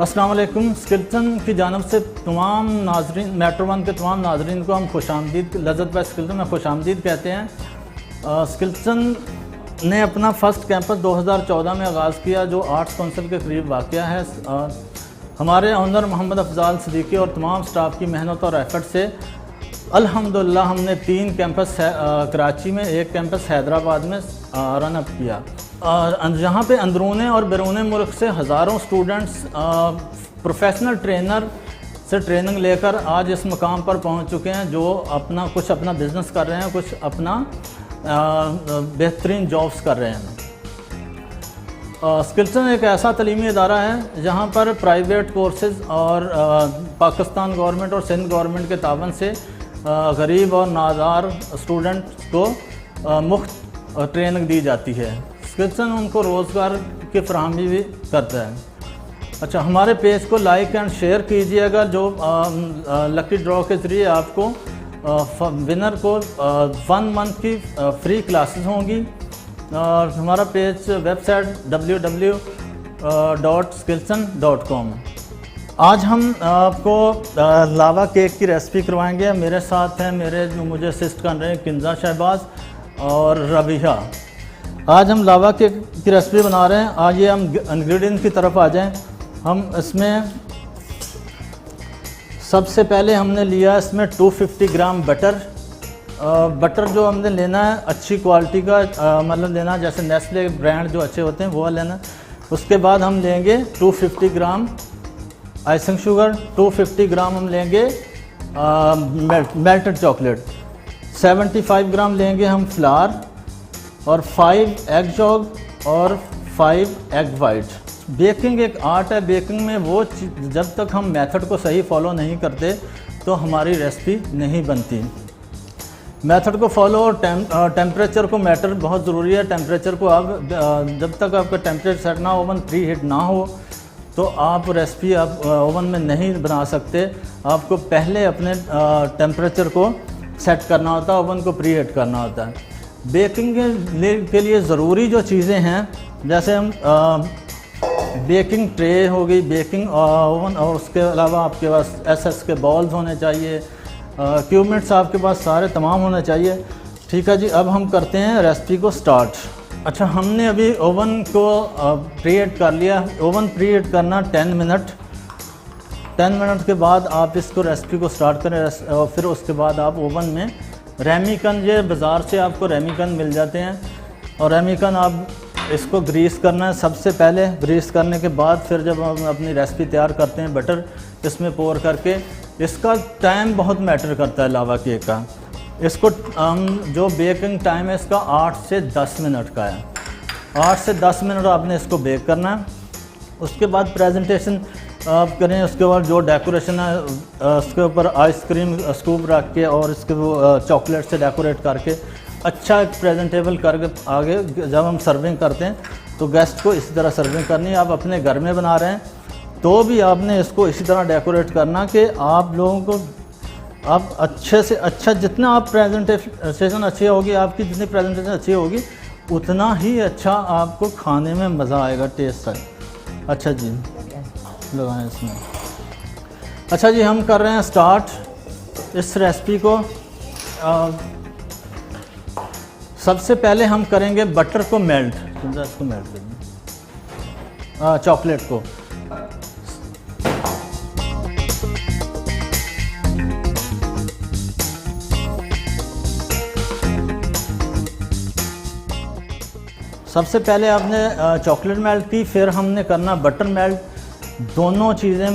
अस्सलाम वालेकुम। स्किल्सन की जानब से तमाम नाजरीन, मेट्रो वन के तमाम नाजरीन को हम खुशामदीद, लज़्ज़त बाय स्किल्सन में खुशामदीद कहते हैं। स्किल्सन ने अपना फ़र्स्ट कैंपस 2014 में आगाज़ किया, जो आर्ट्स काउंसिल के करीब वाक़या है। हमारे ओनर मोहम्मद अफजाल सिद्दीकी और तमाम स्टाफ की मेहनत और एफ़र्ट से अल्हम्दुलिल्लाह हमने 3 कैंपस कराची में, 1 कैंपस हैदराबाद में रन अप किया। जहाँ पे अंदरूने और बैरून मुल्क से हज़ारों स्टूडेंट्स प्रोफेशनल ट्रेनर से ट्रेनिंग लेकर आज इस मुकाम पर पहुँच चुके हैं, जो कुछ अपना बिज़नेस कर रहे हैं, कुछ अपना बेहतरीन जॉब्स कर रहे हैं। स्किल्सन एक ऐसा तलीमी इदारा है जहाँ पर प्राइवेट कोर्सेज़ और पाकिस्तान गवर्नमेंट और सिंध गवर्नमेंट के तावन से गरीब और नादार स्टूडेंट्स को मुफ्त ट्रेनिंग दी जाती है। स्किल्सन उनको रोज़गार की फराहमी भी करता है। अच्छा, हमारे पेज को लाइक एंड शेयर कीजिएगा। जो लकी ड्रॉ के ज़रिए आपको विनर को 1 मंथ की फ्री क्लासेस होंगी। और हमारा पेज वेबसाइट www.skillson.com। आज हम आपको लावा केक की रेसिपी करवाएंगे। मेरे साथ हैं जो मुझे असिस्ट कर रहे हैं किंजा शहबाज और रबिया। आज हम लावा केक की रेसिपी बना रहे हैं। आज ये हम इंग्रेडिएंट की तरफ आ जाएं। हम इसमें सबसे पहले हमने लिया इसमें 250 ग्राम बटर। बटर जो हमने लेना है अच्छी क्वालिटी का, मतलब लेना जैसे नेस्ले ब्रांड जो अच्छे होते हैं वो लेना। उसके बाद हम लेंगे 250 ग्राम आइसिंग शुगर, 250 ग्राम हम लेंगे मेल्टेड चॉकलेट, 75 ग्राम लेंगे हम फ्लावर और 5 एग यॉल्क और 5 एग वाइट। बेकिंग एक आर्ट है। बेकिंग में वो जब तक हम मेथड को सही फॉलो नहीं करते तो हमारी रेसिपी नहीं बनती। मेथड को फॉलो और टेम्परेचर को मैटर बहुत ज़रूरी है। टेम्परेचर को आप जब तक आपका टेम्परेचर सेट ना, ओवन प्री हीट ना हो, तो आप रेसिपी आप ओवन में नहीं बना सकते। आपको पहले अपने टेम्परेचर को सेट करना होता है, ओवन को प्री हीट करना होता है। बेकिंग के लिए ज़रूरी जो चीज़ें हैं, जैसे हम बेकिंग ट्रे हो गई, बेकिंग ओवन, और उसके अलावा आपके पास SS के बॉल्स होने चाहिए, क्यूबमेट्स आपके पास सारे तमाम होने चाहिए। ठीक है जी, अब हम करते हैं रेसिपी को स्टार्ट। अच्छा, हमने अभी ओवन को प्रीहीट कर लिया। ओवन प्रीहीट करना 10 मिनट। 10 मिनट के बाद आप इसको रेसिपी को स्टार्ट करें और फिर उसके बाद आप ओवन में रेमिकन, ये बाज़ार से आपको रेमिकन मिल जाते हैं, और रेमिकन आप इसको ग्रीस करना है सबसे पहले। ग्रीस करने के बाद फिर जब हम अपनी रेसिपी तैयार करते हैं, बटर इसमें पोर करके, इसका टाइम बहुत मैटर करता है लावा केक का। इसको जो बेकिंग टाइम है इसका 8 से 10 मिनट का है। 8 से 10 मिनट आपने इसको बेक करना है। उसके बाद प्रेजेंटेशन आप करें। उसके बाद जो डेकोरेशन है उसके ऊपर आइसक्रीम स्कूप रख के और इसके वो चॉकलेट से डेकोरेट करके अच्छा एक प्रेजेंटेबल करके आगे जब हम सर्विंग करते हैं तो गेस्ट को इसी तरह सर्विंग करनी है। आप अपने घर में बना रहे हैं तो भी आपने इसको इसी तरह डेकोरेट करना कि आप लोगों को आप अच्छे से अच्छा, जितना आप प्रेजेंटेशन अच्छी होगी, आपकी जितनी प्रेजेंटेशन अच्छी होगी उतना ही अच्छा आपको खाने में मज़ा आएगा, टेस्ट है। अच्छा जी, लगाएं इसमें। अच्छा जी, हम कर रहे हैं स्टार्ट इस रेसिपी को। सबसे पहले हम करेंगे बटर को मेल्ट, इसको मेल्ट करेंगे चॉकलेट को। सबसे पहले आपने चॉकलेट मेल्ट की, फिर हमने करना बटर मेल्ट। दोनों चीज़ें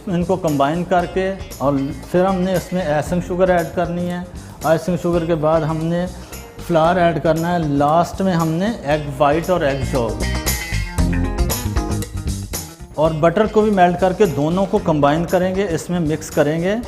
इनको कंबाइन करके, और फिर हमने इसमें आइसिंग शुगर ऐड करनी है। आइसिंग शुगर के बाद हमने फ्लावर ऐड करना है। लास्ट में हमने एग वाइट और एग यॉल्क और बटर को भी मेल्ट करके दोनों को कंबाइन करेंगे, इसमें मिक्स करेंगे।